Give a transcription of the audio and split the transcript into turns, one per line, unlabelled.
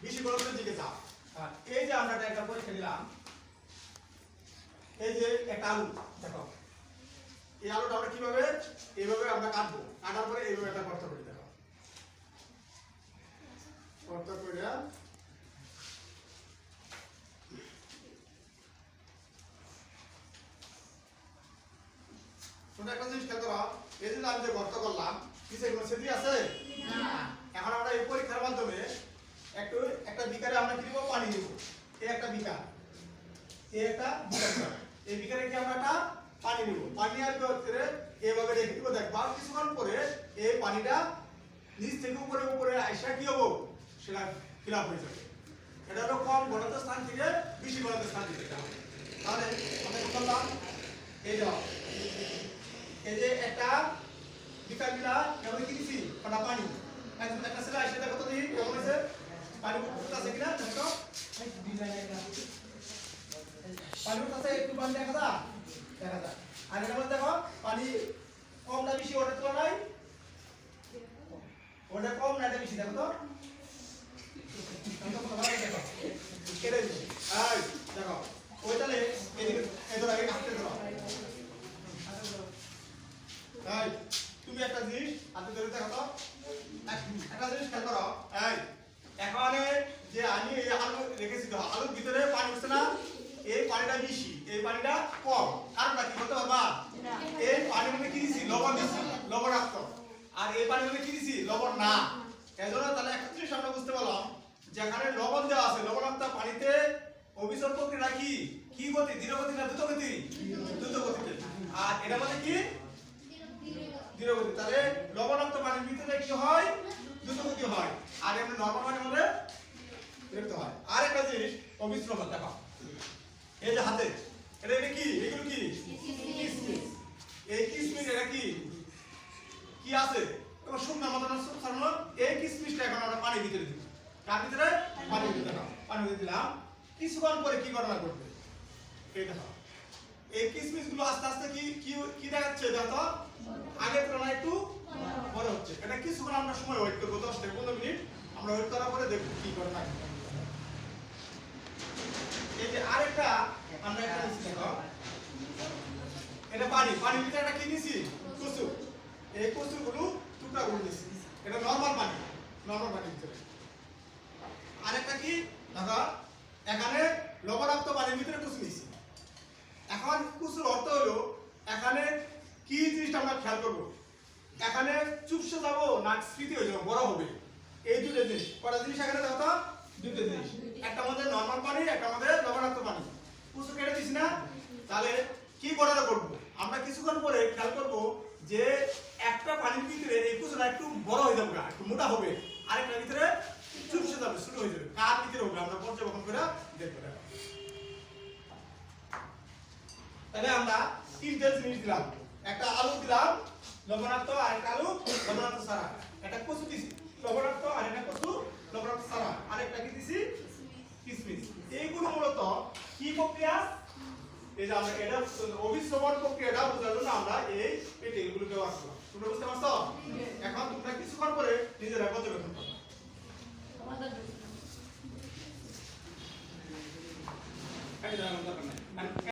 বেশি ঘনত্বের দিকে যাও। এই যে আমরা একটা পরীক্ষা নিলাম, এই যে একটা আলু দেখো, এই আলুটা আমরা কিভাবে এইভাবে আমরা কাটবো, কাটার পরে এইভাবে একটা গর্ত করে দেখো, গর্ত করে তোমরা একটা জিনিস খেয়াল করো, এই যে আমি যে গর্ত করলাম কিসে কোনো ছেদি আছে না। এখন আমরা এই পরীক্ষার মাধ্যমে একটা বিকারে আমরা কি দিব, পানি দিব। এই একটা বিকার, এই একটা বিকার, এই বিকারে কি আমরা একটা পানি নিব, পানি আর করে এইভাবে রেখে দিব। দেখবা কিছুক্ষণ পরে এই পানিটা নিচ থেকে উপরে উপরে আইসা কি হবো, সেটা ফিল আপ হয়ে যাবে। এটা হলো কম ঘনত্ব স্থান থেকে বেশি ঘনত্ব স্থান দিতে হবে। তাহলে আমরা কি করলাম, এই দাও, এই যে একটা বিকার দিলা, কেমন কি দিছি ওটা পানি, একটা ছেলে আইসা দেখো তো দেখি কেমন আছে পানি আছে কিনা, দেখো পানি উঠতেছে, একটু পানি দেখা যায়, দেখা যায়। আর এটার মধ্যে দেখো পানি কম না বেশি ওটার তুলনায়, ওটা কম না এটা বেশি, দেখো তো দেখো কেটে দিচ্ছি। এই দেখো ওই তাহলে এদিকে এদের আগে কাটতে দাও। এই তুমি একটা জিনিস হাতে ধরে দেখো তো, একটা জিনিস খেয়াল করো। এই এখানে যে আমি এই আলু রেখেছি, তো আলুর ভিতরে পানি উঠছে না, এই পানিটা বেশি, এই পানিটা কম, কারণটা কি বলতে পারবা? এই পানির মধ্যে কি দিছি, লবণ দিছি, লবণাক্ত। আর এই পানির মধ্যে কি দিছি, লবণ না। এজন্য তাহলে একটা জিনিস আমরা বুঝতে পারলাম, যেখানে লবণ দেওয়া আছে, লবণাক্ত পানিতে অবিচল প্রক্রিয়া কি কি গতি, ধীর গতি না দ্রুত গতি? দ্রুত গতিতে। আর এটার মধ্যে কি ধীর গতি। তাহলে লবণাক্ত পানির ভিতরে কি হয়, দ্রুত গতি হয়, আর এমনি নরমাল পানির মধ্যে বিরক্ত হয়। আর একটা জিনিস অবিশ্রম দেখো, এই যে হাতে এটা কি, এগুলো কি কিসমিস। এই কিসমিস এটা কি কি আছে, তোমার শূন্য মতন সারানো। এই কিসমিসটা এখন আমরা পানির ভিতরে দিব। কার ভিতরে? পানির ভিতরে। দেখো পানির ভিতরে দিলাম, কিছুক্ষণ পরে কি ঘটনা ঘটবে এই দেখো, এই কিসমিস গুলো আস্তে আস্তে কি কি কি দেখাচ্ছে দেখো, আগের তুলনায় একটু বড় হচ্ছে। এটা কিছুক্ষণ আমরা সময় ওয়েট করবো, 10 থেকে 15 মিনিট আমরা ওয়েট করার পরে দেখব কি ঘটনা ঘটে। এই যে আরেকটা আমরা একটা নিচ্ছি দেখো, এটা পানি, পানির ভিতরে একটা কি নিছি, কচু। এই কচুগুলো টুকরা করে নিছি, এটা নরমাল পানি, নরমাল পানির ভিতরে। আরেকটা কি দেখো, এখানে লবণাক্ত পানির ভিতরে কচু নিছি। এখন কচুর অর্থ হলো এখানে কি জিনিসটা আমরা খেয়াল করবো, এখানে চুপসে যাবো না স্মৃতি হয়ে যাবো, বড় হবে। এই দুটো জিনিস, কটা জিনিস এখানে দেখো তো, দুটো জিনিস, একটা আমাদের নরমাল পানি, একটা আমাদের লবণাক্ত পানি। কচু কেটে দিছি না, তাহলে কি করাটা করবো আমরা, কিছুক্ষণ পরে খেয়াল করবো যে একটা পানির ভিতরে এই কচুটা একটু বড় হয়ে যাবে, একটু মোটা হবে, আরেকটার ভিতরে চুপসে যাবে, ছোট হয়ে যাবে। কার ভিতরে হবে আমরা পর্যবেক্ষণ করে দেখবো। তাহলে আমরা তিনটে জিনিস দিলাম, একটা আলু দিলাম লবণাক্ত, আর একটা আলু লবণাক্ত ছাড়া, একটা কচু দিছি লবণাক্ত, আর একটা কচু লবণাক্ত ছাড়া, আর একটা কি দিছি কিসমিস। এইগুলো মূলত কি প্রক্রিয়া, এই যে আমরা এটা অভিশ্রবণ প্রক্রিয়াটা বোঝার জন্য আমরা এই পেটেলগুলো ব্যবহার করলাম। তোমরা বুঝতে পারছো? এখন তোমরা কিছুক্ষণ পরে নিজেরা পর্যবেক্ষণ করবে।